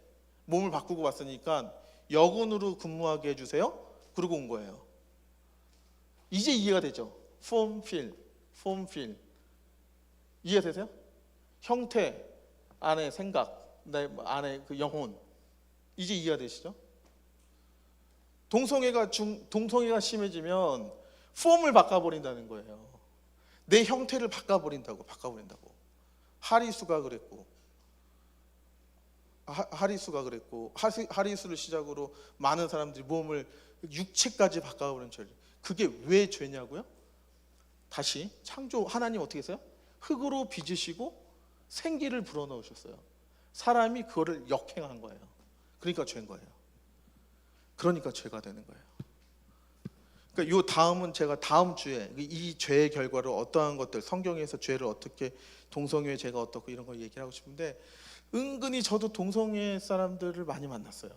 몸을 바꾸고 왔으니까 여군으로 근무하게 해주세요. 그러고 온 거예요. 이제 이해가 되죠? 폼필 이해가 되세요? 형태 안에 생각, 내 안에 그 영혼, 이제 이해가 되시죠? 동성애가 심해지면 폼을 바꿔버린다는 거예요. 내 형태를 바꿔버린다고. 하리수가 그랬고 하리수를 시작으로 많은 사람들이 몸을 육체까지 바꿔버린 죄. 그게 왜 죄냐고요? 다시 창조 하나님 어떻게 했어요? 흙으로 빚으시고 생기를 불어넣으셨어요. 사람이 그거를 역행한 거예요. 그러니까 죄인 거예요. 그러니까 죄가 되는 거예요. 그러니까 요 다음은 제가 다음 주에 이 죄의 결과로 어떠한 것들, 성경에서 죄를 어떻게, 동성애 죄가 어떻고 이런 거 얘기를 하고 싶은데, 은근히 저도 동성애 사람들을 많이 만났어요.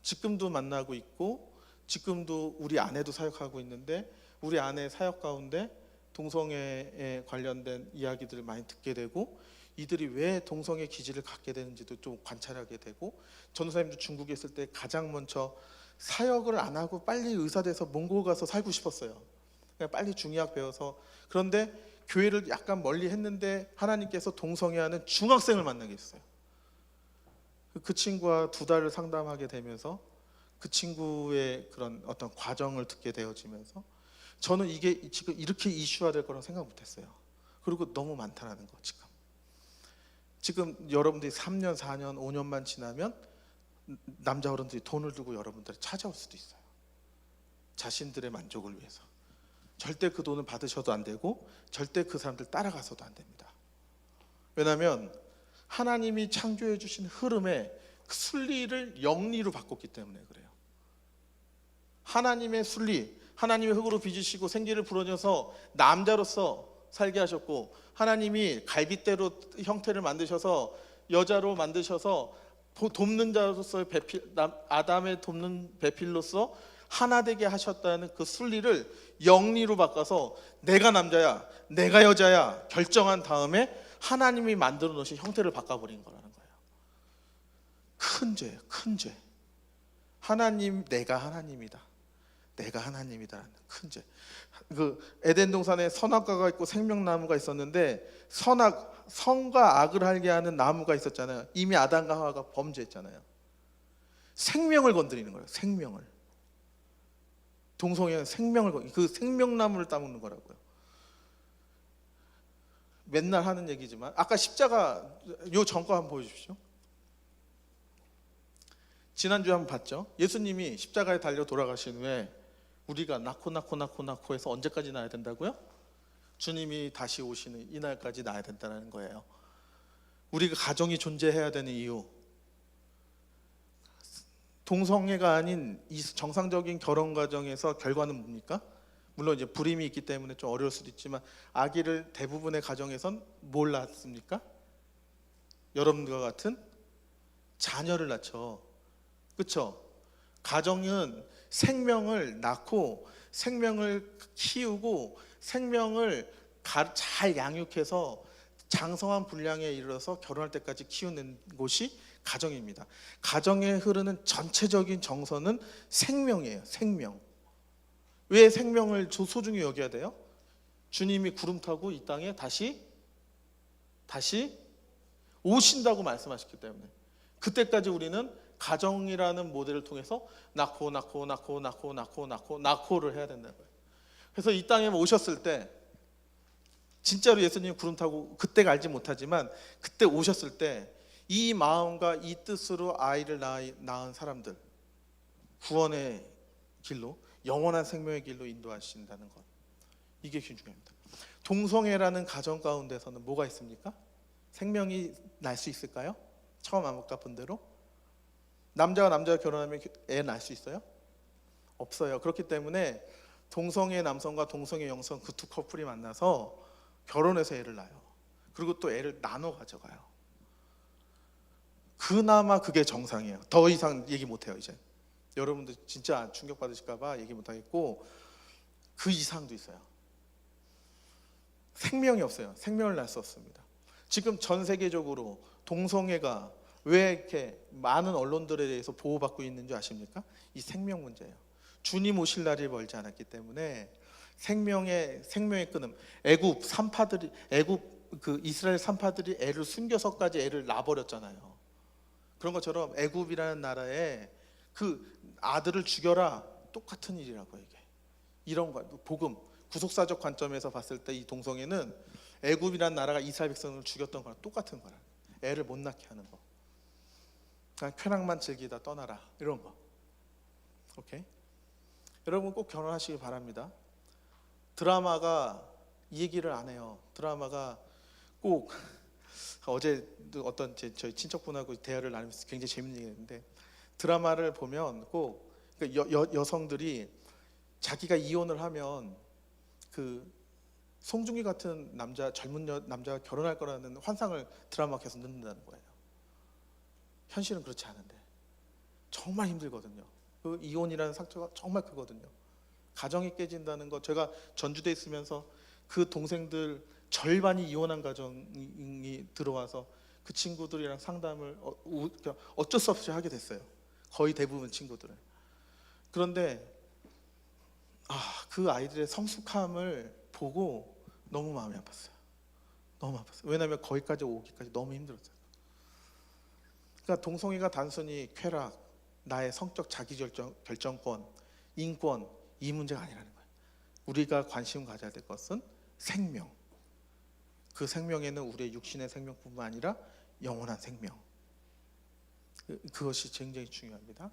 지금도 만나고 있고 지금도 우리 아내도 사역하고 있는데, 우리 아내 사역 가운데 동성애에 관련된 이야기들을 많이 듣게 되고, 이들이 왜 동성애 기질을 갖게 되는지도 좀 관찰하게 되고, 전도사님도 중국에 있을 때 가장 먼저 사역을 안 하고 빨리 의사 돼서 몽골 가서 살고 싶었어요. 그냥 빨리 중의학 배워서. 그런데 교회를 약간 멀리 했는데 하나님께서 동성애하는 중학생을 만나게 했어요. 그 친구와 2달을 상담하게 되면서 그 친구의 그런 어떤 과정을 듣게 되어지면서 저는 이게 지금 이렇게 이슈화될 거라고 생각 못했어요. 그리고 너무 많다라는 거. 지금 여러분들이 3년, 4년, 5년만 지나면 남자 어른들이 돈을 들고 여러분들을 찾아올 수도 있어요. 자신들의 만족을 위해서. 절대 그 돈을 받으셔도 안 되고 절대 그 사람들 따라가서도 안 됩니다. 왜냐하면 하나님이 창조해 주신 흐름에 그 순리를 영리로 바꿨기 때문에 그래요. 하나님의 순리, 하나님의 흙으로 빚으시고 생기를 불어넣어서 남자로서 살게 하셨고, 하나님이 갈빗대로 형태를 만드셔서 여자로 만드셔서 돕는 자로서 아담의 돕는 배필로서 하나 되게 하셨다는 그 순리를 영리로 바꿔서 내가 남자야, 내가 여자야 결정한 다음에 하나님이 만들어 놓으신 형태를 바꿔버린 거라는 거예요. 큰 죄예요, 큰 죄. 하나님, 내가 하나님이다, 내가 하나님이다라는 큰 죄. 그 에덴 동산에 선악과가 있고 생명나무가 있었는데, 선과 악을 알게 하는 나무가 있었잖아요. 이미 아담과 하와가 범죄했잖아요. 생명을 건드리는 거예요. 생명을. 동성애는 생명을, 그 생명나무를 따먹는 거라고요. 맨날 하는 얘기지만 아까 십자가 요 전거 한번 보여주십시오. 지난주에 한번 봤죠. 예수님이 십자가에 달려 돌아가신 후에 우리가 낳고 해서 언제까지 낳아야 된다고요? 주님이 다시 오시는 이날까지 낳아야 된다는 거예요. 우리가 가정이 존재해야 되는 이유, 동성애가 아닌 이 정상적인 결혼 과정에서 결과는 뭡니까? 물론 이제 불임이 있기 때문에 좀 어려울 수도 있지만 아기를 대부분의 가정에선 뭘 낳습니까? 여러분들과 같은 자녀를 낳죠. 그렇죠? 가정은 생명을 낳고 생명을 키우고 생명을 잘 양육해서 장성한 분량에 이르러서 결혼할 때까지 키우는 곳이 가정입니다. 가정에 흐르는 전체적인 정서는 생명이에요. 생명. 왜 생명을 소중히 여겨야 돼요? 주님이 구름 타고 이 땅에 다시 오신다고 말씀하셨기 때문에 그때까지 우리는 가정이라는 모델을 통해서 낳고를 해야 된다는 거예요. 그래서 이 땅에 오셨을 때 진짜로 예수님 구름 타고 그때가 알지 못하지만 그때 오셨을 때 이 마음과 이 뜻으로 아이를 낳은 사람들 구원의 길로, 영원한 생명의 길로 인도하신다는 것, 이게 중요합니다. 동성애라는 가정 가운데서는 뭐가 있습니까? 생명이 날 수 있을까요? 처음 아까 본 대로 남자가 결혼하면 애 낳을 수 있어요? 없어요. 그렇기 때문에 동성애 남성과 동성애 여성 그 2 커플이 만나서 결혼해서 애를 낳아요. 그리고 또 애를 나눠 가져가요. 그나마 그게 정상이에요. 더 이상 얘기 못해요. 이제 여러분들 진짜 충격받으실까봐 얘기 못하겠고, 그 이상도 있어요. 생명이 없어요. 생명을 날 수 없습니다. 지금 전 세계적으로 동성애가 왜 이렇게 많은 언론들에 대해서 보호받고 있는 줄 아십니까? 이 생명 문제예요. 주님 오실 날이 멀지 않았기 때문에 생명의 끊음. 애굽 그 이스라엘 산파들이 애를 숨겨서까지 애를 낳아버렸잖아요. 그런 것처럼 애굽이라는 나라에 그 아들을 죽여라, 똑같은 일이라고. 이게 이런 거 복음 구속사적 관점에서 봤을 때 이 동성애는 애굽이라는 나라가 이스라엘 백성을 죽였던 거랑 똑같은 거라. 애를 못 낳게 하는 거. 그냥 쾌락만 즐기다 떠나라, 이런 거. 오케이? 여러분 꼭 결혼하시기 바랍니다. 드라마가 이 얘기를 안 해요. 드라마가 꼭 어제 어떤 저희 친척분하고 대화를 나누면서 굉장히 재밌는 얘기했는데, 드라마를 보면 꼭 여성들이 자기가 이혼을 하면 그 송중기 같은 젊은 남자가 결혼할 거라는 환상을 드라마가 계속 넣는다는 거예요. 현실은 그렇지 않은데 정말 힘들거든요. 그 이혼이라는 상처가 정말 크거든요. 가정이 깨진다는 거, 제가 전주대에 있으면서 그 동생들 절반이 이혼한 가정이 들어와서 그 친구들이랑 상담을 어쩔 수 없이 하게 됐어요. 거의 대부분 친구들은. 그런데 그 아이들의 성숙함을 보고 너무 마음이 아팠어요. 너무 아팠어요. 왜냐하면 거기까지 오기까지 너무 힘들었어요. 그러니까 동성애가 단순히 쾌락, 나의 성적 자기결정권, 인권, 이 문제가 아니라는 거예요. 우리가 관심 가져야 될 것은 생명. 그 생명에는 우리의 육신의 생명뿐만 아니라 영원한 생명. 그것이 굉장히 중요합니다.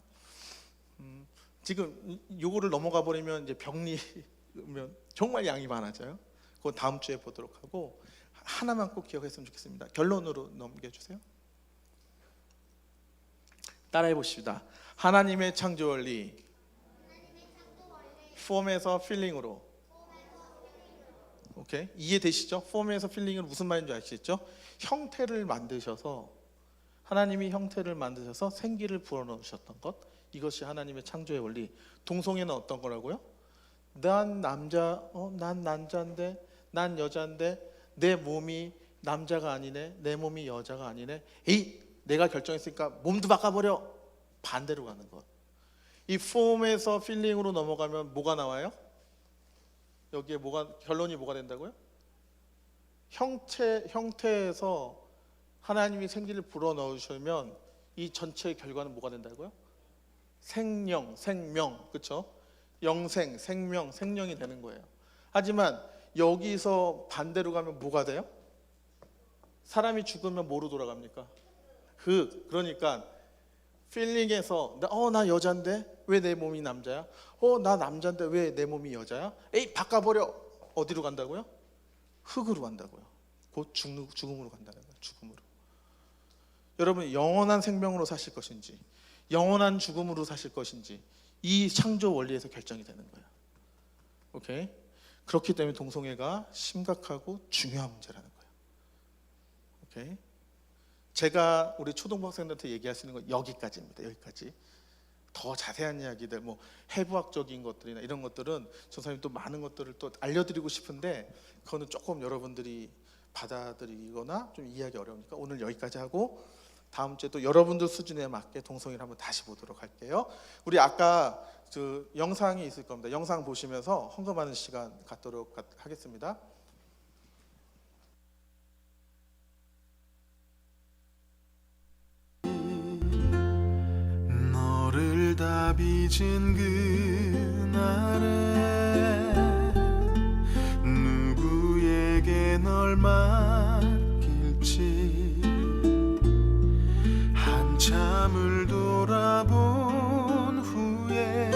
지금 요거를 넘어가 버리면 이제 병리면 정말 양이 많아져요. 그건 다음 주에 보도록 하고, 하나만 꼭 기억했으면 좋겠습니다. 결론으로 넘겨주세요. 따라해 보십시다. 하나님의 창조 원리, 폼에서 필링으로. 오케이, 이해되시죠? 폼에서 필링은 무슨 말인지 아시겠죠? 형태를 만드셔서, 하나님이 형태를 만드셔서 생기를 불어넣으셨던 것, 이것이 하나님의 창조의 원리. 동성애는 어떤 거라고요? 난 남자인데, 난 여자인데 내 몸이 남자가 아니네, 내 몸이 여자가 아니네. 에이, 내가 결정했으니까 몸도 바꿔버려. 반대로 가는 것. 이 폼에서 필링으로 넘어가면 뭐가 나와요? 여기에 결론이 뭐가 된다고요? 형태에서 하나님이 생기를 불어넣으시면 이 전체의 결과는 뭐가 된다고요? 생명, 그렇죠? 영생, 생명, 생명이 되는 거예요. 하지만 여기서 반대로 가면 뭐가 돼요? 사람이 죽으면 뭐로 돌아갑니까? 그러니까 필링에서 나 여잔데 왜 내 몸이 남자야? 나 남잔데 왜 내 몸이 여자야? 에이, 바꿔버려. 어디로 간다고요? 흙으로 간다고요. 곧 죽음으로 간다는 거예요. 죽음으로. 여러분, 영원한 생명으로 사실 것인지 영원한 죽음으로 사실 것인지 이 창조 원리에서 결정이 되는 거예요. 오케이? 그렇기 때문에 동성애가 심각하고 중요한 문제라는 거예요. 오케이? 제가 우리 초등부 학생들한테 얘기할 수 있는 건 여기까지입니다. 여기까지. 더 자세한 이야기들, 해부학적인 것들이나 이런 것들은 전사님 또 많은 것들을 또 알려드리고 싶은데, 그거는 조금 여러분들이 받아들이거나 좀 이해하기 어려우니까 오늘 여기까지 하고, 다음 주에 또 여러분들 수준에 맞게 동성애를 한번 다시 보도록 할게요. 우리 아까 그 영상이 있을 겁니다. 영상 보시면서 헌금하는 시간 갖도록 하겠습니다. 너를 다 빚은 그날에 누구에게 널 맡길지 한참을 돌아본 후에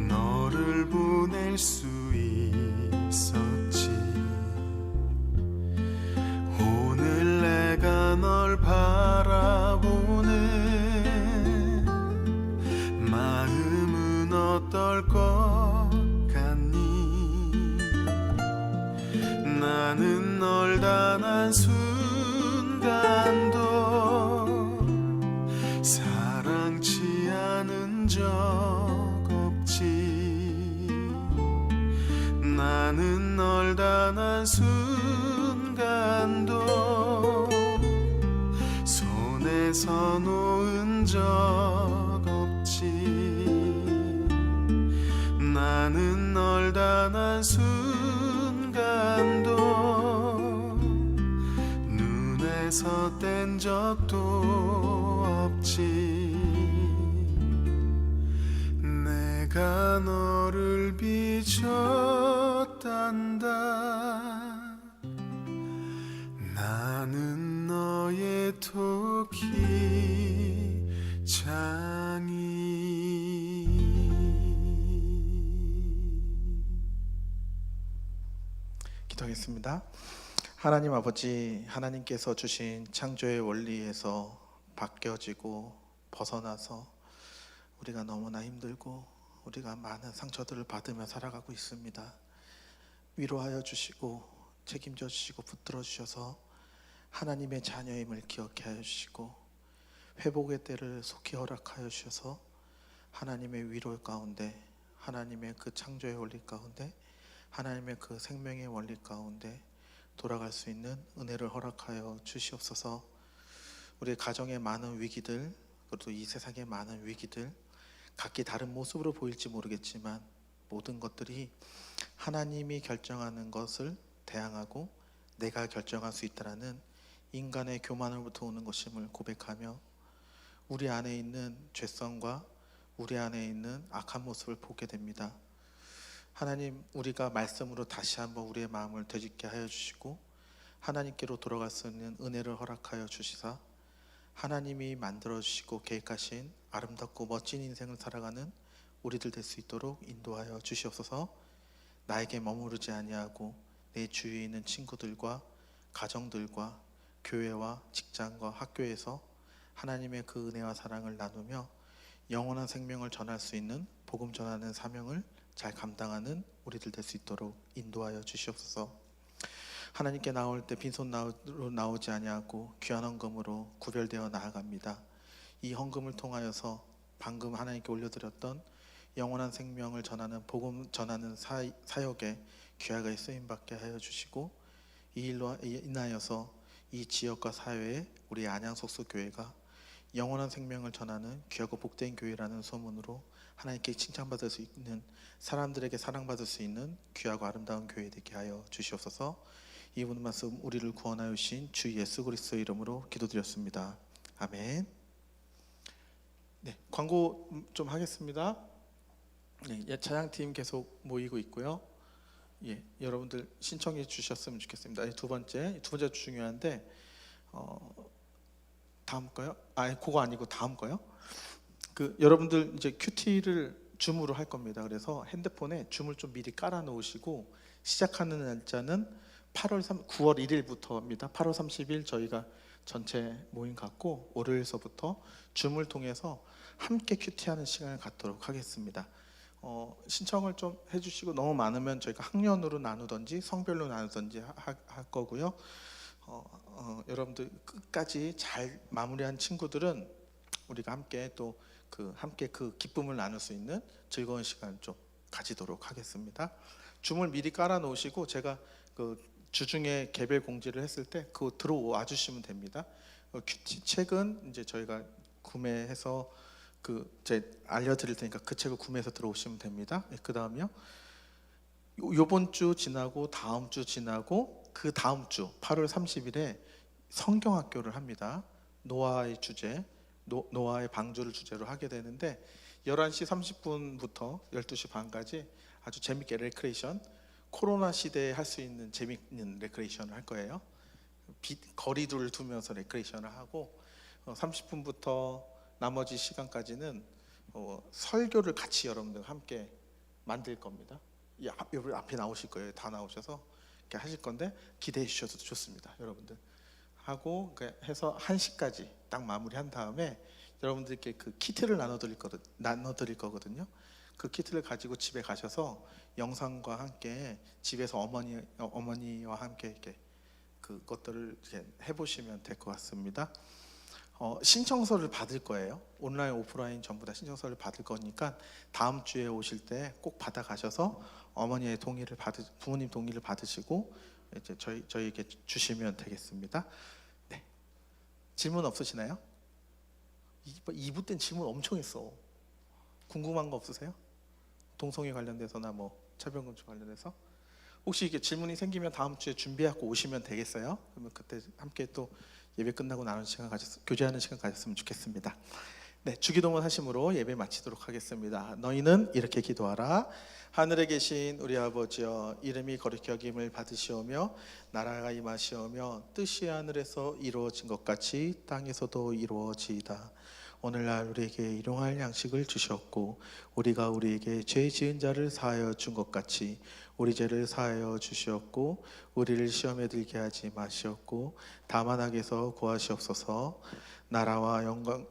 너를 보낼 수 있었지. 오늘 내가 널 바라보는 마음은 어떨 것 같니? 나는 널 단 한 순간도 적 없지. 나는 널 단 한 순간도 손에서 놓은 적 없지. 나는 널 단 한 순간도 눈에서 뗀 적도 없지. 내가 너를 빚었단다. 나는 너의 토기장이. 기도하겠습니다. 하나님 아버지, 하나님께서 주신 창조의 원리에서 바뀌어지고 벗어나서 우리가 너무나 힘들고 우리가 많은 상처들을 받으며 살아가고 있습니다. 위로하여 주시고 책임져 주시고 붙들어 주셔서 하나님의 자녀임을 기억해 하여 주시고 회복의 때를 속히 허락하여 주셔서 하나님의 위로 가운데, 하나님의 그 창조의 원리 가운데, 하나님의 그 생명의 원리 가운데 돌아갈 수 있는 은혜를 허락하여 주시옵소서. 우리 가정의 많은 위기들, 그리고 이 세상의 많은 위기들, 각기 다른 모습으로 보일지 모르겠지만 모든 것들이 하나님이 결정하는 것을 대항하고 내가 결정할 수 있다라는 인간의 교만으로부터 오는 것임을 고백하며 우리 안에 있는 죄성과 우리 안에 있는 악한 모습을 보게 됩니다. 하나님, 우리가 말씀으로 다시 한번 우리의 마음을 되짚게 하여 주시고 하나님께로 돌아갈 수 있는 은혜를 허락하여 주시사 하나님이 만들어 주시고 계획하신 아름답고 멋진 인생을 살아가는 우리들 될 수 있도록 인도하여 주시옵소서. 나에게 머무르지 아니하고 내 주위에 있는 친구들과 가정들과 교회와 직장과 학교에서 하나님의 그 은혜와 사랑을 나누며 영원한 생명을 전할 수 있는 복음 전하는 사명을 잘 감당하는 우리들 될 수 있도록 인도하여 주시옵소서. 하나님께 나올 때 빈손으로 나오지 아니하고 귀한 헌금으로 구별되어 나아갑니다. 이 헌금을 통하여서 방금 하나님께 올려드렸던 영원한 생명을 전하는 복음 전하는 사역에 귀하게 쓰임받게 하여 주시고 이 일로 인하여서 이 지역과 사회에 우리 안양속수교회가 영원한 생명을 전하는 귀하고 복된 교회라는 소문으로 하나님께 칭찬받을 수 있는, 사람들에게 사랑받을 수 있는 귀하고 아름다운 교회 되게 하여 주시옵소서. 이 모든 말씀 우리를 구원하여 주신 주 예수 그리스도의 이름으로 기도드렸습니다. 아멘. 네, 광고 좀 하겠습니다. 네, 찬양팀 계속 모이고 있고요. 예, 여러분들 신청해 주셨으면 좋겠습니다. 두 번째 중요한데 다음 거요? 그거 아니고 다음 거요. 여러분들 이제 큐티를 줌으로 할 겁니다. 그래서 핸드폰에 줌을 좀 미리 깔아 놓으시고 시작하는 날짜는 9월 1일부터입니다. 8월 30일 저희가 전체 모임 갖고 월요일서부터 줌을 통해서 함께 큐티하는 시간을 갖도록 하겠습니다. 신청을 좀 해주시고 너무 많으면 저희가 학년으로 나누든지 성별로 나누든지 할 거고요. 여러분들 끝까지 잘 마무리한 친구들은 우리가 함께 또 함께 그 기쁨을 나눌 수 있는 즐거운 시간 좀 가지도록 하겠습니다. 줌을 미리 깔아 놓으시고 제가 주중에 개별 공지를 했을 때 그거 들어와 주시면 됩니다. 큐티 책은 이제 저희가 구매해서 알려드릴 테니까 그 책을 구매해서 들어오시면 됩니다. 그 다음이요. 요번 주 지나고 다음 주 지나고 그 다음 주 8월 30일에 성경학교를 합니다. 노아의 주제, 노아의 방주를 주제로 하게 되는데 11시 30분부터 12시 반까지 아주 재밌게 레크레이션, 코로나 시대에 할 수 있는 재밌는 레크레이션을 할 거예요. 거리두를 두면서 레크레이션을 하고 30분부터 나머지 시간까지는 설교를 같이 여러분들 함께 만들 겁니다. 여러분 앞에 나오실 거예요. 다 나오셔서 이렇게 하실 건데 기대해 주셔도 좋습니다. 여러분들 하고 해서 1시까지 딱 마무리한 다음에 여러분들께 그 키트를 나눠드릴 거거든요. 그 키트를 가지고 집에 가셔서 영상과 함께 집에서 어머니와 함께 이렇게 그것들을 이제 해보시면 될 것 같습니다. 신청서를 받을 거예요. 온라인, 오프라인 전부 다 신청서를 받을 거니까 다음 주에 오실 때 꼭 받아 가셔서 어머니의 동의를 부모님 동의를 받으시고 이제 저희에게 주시면 되겠습니다. 네. 질문 없으시나요? 2부 땐 질문 엄청 했어. 궁금한 거 없으세요? 동성애 관련돼서나 뭐 차별금지 관련해서 혹시 이게 질문이 생기면 다음 주에 준비하고 오시면 되겠어요? 그러면 그때 함께 또 예배 끝나고 나누는 시간 교제하는 시간 가졌으면 좋겠습니다. 네, 주기도문 하심으로 예배 마치도록 하겠습니다. 너희는 이렇게 기도하라. 하늘에 계신 우리 아버지여, 이름이 거룩히 여김을 받으시오며 나라가 임하시오며 뜻이 하늘에서 이루어진 것 같이 땅에서도 이루어지이다. 오늘날 우리에게 일용할 양식을 주셨고 우리가 우리에게 죄 지은 자를 사하여 준 것 같이 우리 죄를 사하여 주시었고 우리를 시험에 들게 하지 마시었고 다만 악에서 구하시옵소서. 나라와 영광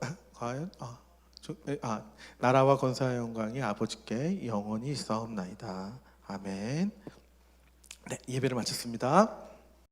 나라와 권세와 영광이 아버지께 영원히 있사옵나이다. 아멘. 네, 예배를 마쳤습니다.